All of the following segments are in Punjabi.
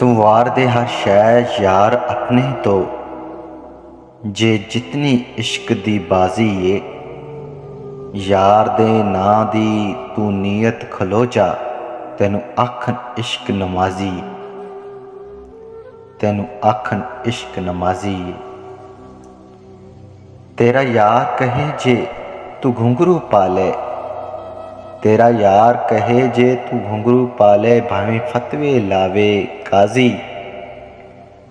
ਤੂੰ ਵਾਰ ਦੇ ਹਰ ਸ਼ੈ ਯਾਰ ਆਪਣੇ ਤੋਂ, ਜੇ ਜਿਤਨੀ ਇਸ਼ਕ ਦੀ ਬਾਜ਼ੀ ਏ। ਯਾਰ ਦੇ ਨਾਂ ਦੀ ਤੂੰ ਨੀਅਤ ਖਲੋ ਜਾ, ਤੈਨੂੰ ਆਖਣ ਇਸ਼ਕ ਨਮਾਜ਼ੀ, ਤੈਨੂੰ ਆਖਣ ਇਸ਼ਕ ਨਮਾਜ਼ੀ। ਤੇਰਾ ਯਾਰ ਕਹੇ ਜੇ ਤੂੰ ਘੁੰਘਰੂ ਪਾ ਲੈ, ਤੇਰਾ ਯਾਰ ਕਹੇ ਜੇ ਤੂੰ ਘੁੰਘਰੂ ਪਾ ਲੈ, ਭਾਵੇਂ ਫਤਵੇ ਲਾਵੇ ਕਾਜ਼ੀ।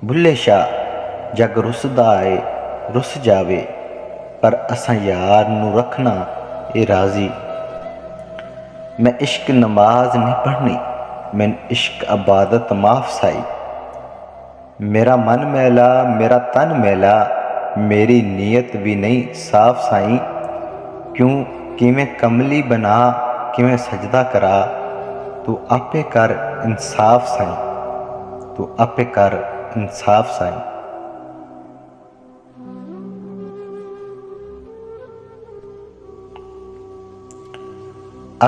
ਬੁੱਲੇ ਸ਼ਾਹ ਜੱਗ ਰੁੱਸਦਾ ਏ ਰੁੱਸ ਜਾਵੇ, ਪਰ ਅਸਾਂ ਯਾਰ ਨੂੰ ਰੱਖਣਾ ਏ ਰਾਜ਼ੀ। ਮੈਂ ਇਸ਼ਕ ਨਮਾਜ਼ ਨਹੀਂ ਪੜ੍ਹਨੀ, ਮੈਨੂੰ ਇਸ਼ਕ ਇਬਾਦਤ ਮਾਫ ਸਾਈ। ਮੇਰਾ ਮਨ ਮੈਲਾ ਮੇਰਾ ਤਨ ਮੈਲਾ, ਮੇਰੀ ਨੀਅਤ ਵੀ ਨਹੀਂ ਸਾਫ ਸਾਈਂ। ਕਿਉਂ ਕਿਵੇਂ ਕਮਲੀ ਬਣਾ ਕਿਵੇਂ ਸਜਦਾ ਕਰਾ, ਤੂੰ ਆਪੇ ਕਰ ਇਨਸਾਫ ਸਾਈਂ, ਤੂੰ ਆਪੇ ਕਰ ਇਨਸਾਫ ਸਾਈਂ।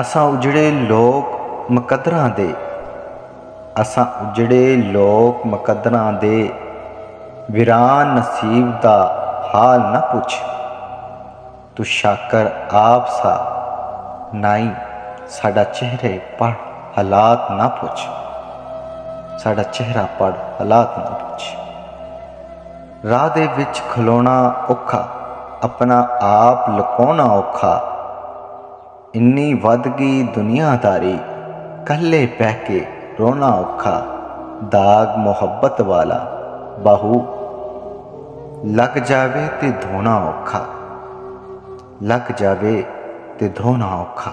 ਅਸਾਂ ਉਜੜੇ ਲੋਕ ਮੁਕੱਦਰਾਂ ਦੇ, ਅਸਾਂ ਉਜੜੇ ਲੋਕ ਮੁਕੱਦਰਾਂ ਦੇ, ਵੀਰਾਨ ਨਸੀਬ ਦਾ ਹਾਲ ਨਾ ਪੁੱਛ। ਤੂੰ ਸ਼ਾਕਰ ਆਪ ਸਾ ਨਾਈ, ਸਾਡਾ ਚਿਹਰੇ ਪੜ੍ਹ ਹਾਲਾਤ ਨਾ ਪੁੱਛ, ਸਾਡਾ ਚਿਹਰਾ ਪੜ੍ਹ ਹਾਲਾਤ ਨਾ ਪੁੱਛ। ਰਾਹ ਦੇ ਵਿੱਚ ਖਲੋਣਾ ਔਖਾ, ਆਪਣਾ ਆਪ ਲੁਕਾਉਣਾ ਔਖਾ। ਇੰਨੀ ਵੱਧ ਗਈ ਦੁਨੀਆਦਾਰੀ, ਇਕੱਲੇ ਬਹਿ ਕੇ ਰੋਣਾ ਔਖਾ। ਦਾਗ ਮੁਹੱਬਤ ਵਾਲਾ ਬਾਹੂ ਲੱਗ ਜਾਵੇ ਤੇ ਧੋਣਾ ਔਖਾ, ਲੱਗ ਜਾਵੇ ਤੇ ਧੋਣਾ ਔਖਾ।